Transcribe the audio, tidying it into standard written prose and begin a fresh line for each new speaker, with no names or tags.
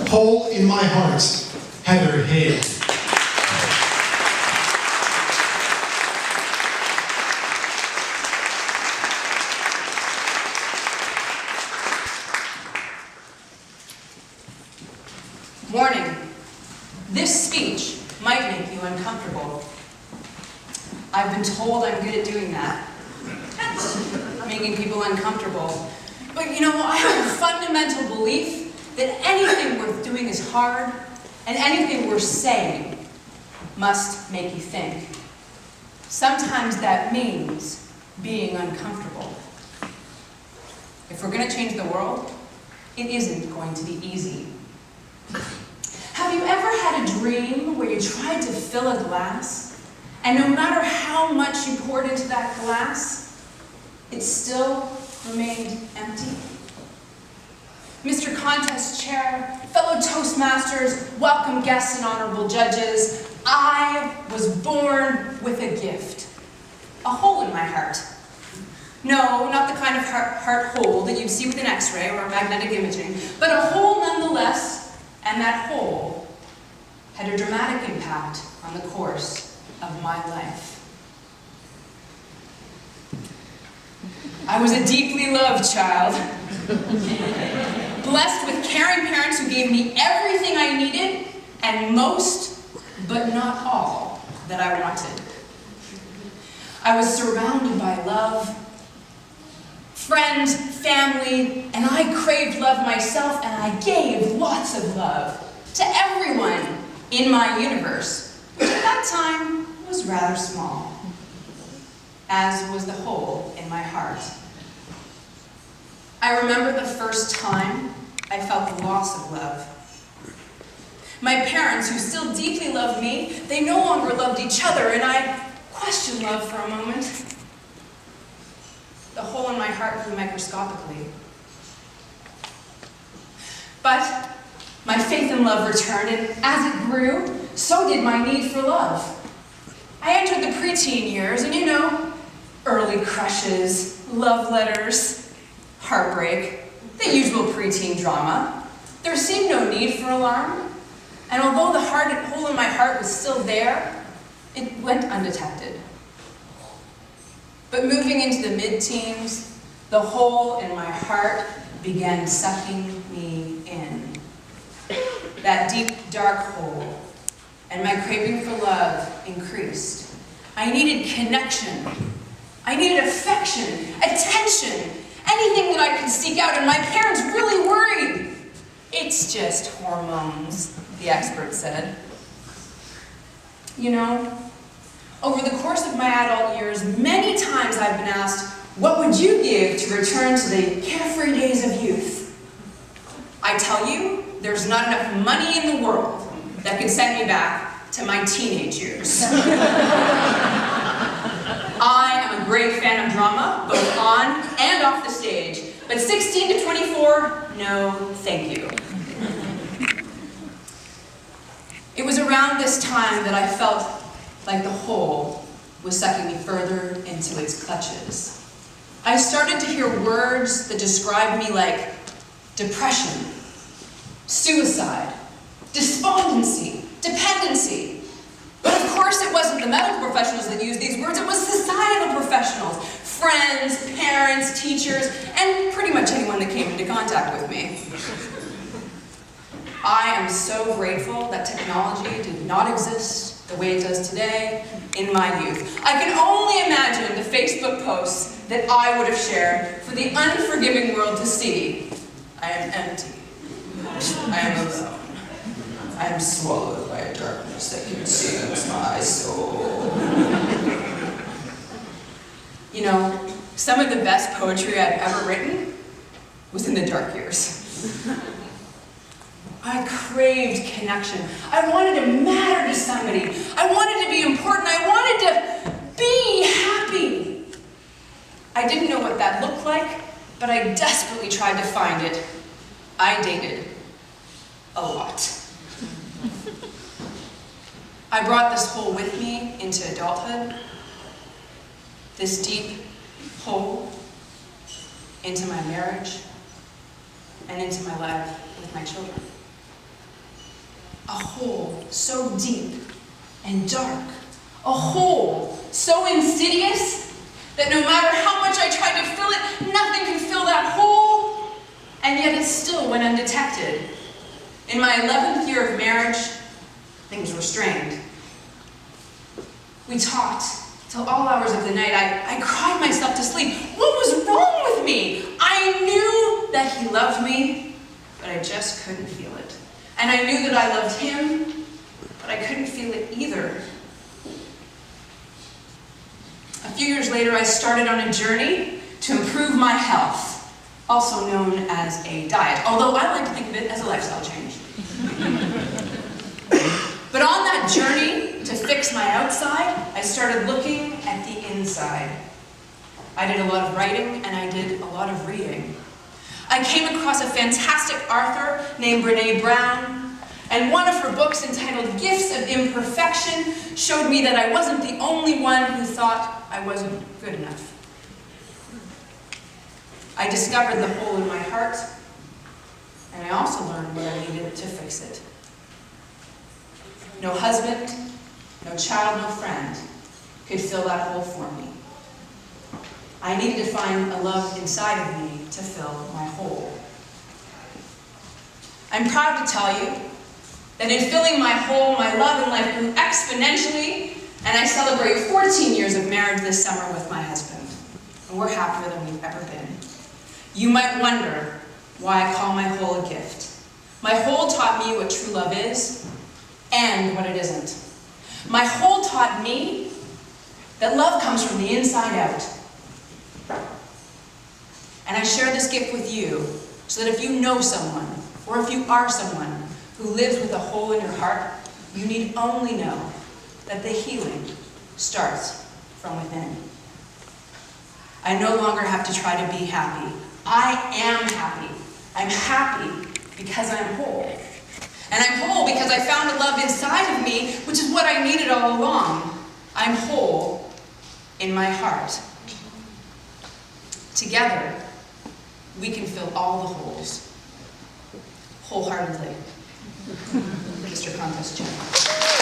Hole in My Heart, Heather Haigh.
Warning, this speech might make you uncomfortable. I've been told I'm good at doing that, making people uncomfortable. But you know, I have a fundamental belief that anything worth doing is hard, and anything worth saying must make you think. Sometimes that means being uncomfortable. If we're going to change the world, it isn't going to be easy. Have you ever had a dream where you tried to fill a glass, and no matter how much you poured into that glass, it still remained empty? Mr. Contest Chair, fellow Toastmasters, welcome guests and honorable judges, I was born with a gift, a hole in my heart. No, not the kind of heart hole that you'd see with an X-ray or magnetic imaging, but a hole nonetheless, and that hole had a dramatic impact on the course of my life. I was a deeply loved child, blessed with caring parents who gave me everything I needed, and most, but not all, that I wanted. I was surrounded by love, friends, family, and I craved love myself, and I gave lots of love to everyone in my universe, which at that time was rather small, as was the hole in my heart. I remember the first time I felt the loss of love. My parents, who still deeply loved me, they no longer loved each other, and I questioned love for a moment. The hole in my heart grew microscopically. But my faith in love returned, and as it grew, so did my need for love. I entered the preteen years, and you know, early crushes, love letters, heartbreak, the usual preteen drama. There seemed no need for alarm, and although the hole in my heart was still there, it went undetected. But moving into the mid-teens, the hole in my heart began sucking me in. That deep, dark hole, and my craving for love increased. I needed connection. I needed affection, attention, anything that I could seek out, and my parents really worried. It's just hormones, the expert said. You know, over the course of my adult years, many times I've been asked, what would you give to return to the carefree days of youth? I tell you, there's not enough money in the world that could send me back to my teenage years. I am a great fan of drama, both on and off the stage, but 16 to 24, no, thank you. It was around this time that I felt like the hole was sucking me further into its clutches. I started to hear words that described me like depression, suicide, despondency, dependency. But of course it wasn't the medical professionals that used these words, it was societal professionals, friends, parents, teachers, and pretty much anyone that came into contact with me. I am so grateful that technology did not exist the way it does today in my youth. I can only imagine the Facebook posts that I would have shared for the unforgiving world to see. I am empty. I am alone. I am swallowed by a darkness that consumes my soul. You know, some of the best poetry I've ever written was in the dark years. I craved connection. I wanted to matter to somebody. I wanted to be important. I wanted to be happy. I didn't know what that looked like, but I desperately tried to find it. I dated a lot. I brought this hole with me into adulthood, this deep hole into my marriage, and into my life with my children. a hole so deep and dark, a hole so insidious that no matter how much I tried to fill it, nothing could fill that hole, and yet it still went undetected. In my 11th year of marriage, things were strained. We talked till all hours of the night. I cried myself to sleep. What was wrong with me? I knew that he loved me, but I just couldn't feel it. And I knew that I loved him, but I couldn't feel it either. A few years later, I started on a journey to improve my health, also known as a diet, although I like to think of it as a lifestyle change. But on that journey to fix my outside, I started looking at the inside. I did a lot of writing and I did a lot of reading. I came across a fantastic author named Brené Brown, and one of her books entitled Gifts of Imperfection showed me that I wasn't the only one who thought I wasn't good enough. I discovered the hole in my heart, and I also learned what I needed to fix it. No husband, no child, no friend could fill that hole for me. I needed to find a love inside of me to fill my hole. I'm proud to tell you that in filling my hole, my love in life grew exponentially, and I celebrate 14 years of marriage this summer with my husband. And we're happier than we've ever been. You might wonder why I call my hole a gift. My hole taught me what true love is and what it isn't. My hole taught me that love comes from the inside out. And I share this gift with you so that if you know someone, or if you are someone who lives with a hole in your heart, you need only know that the healing starts from within. I no longer have to try to be happy. I am happy. I'm happy because I'm whole. And I'm whole because I found a love inside of me, which is what I needed all along. I'm whole in my heart. Together, we can fill all the holes, wholeheartedly. Mr. Contest Chair.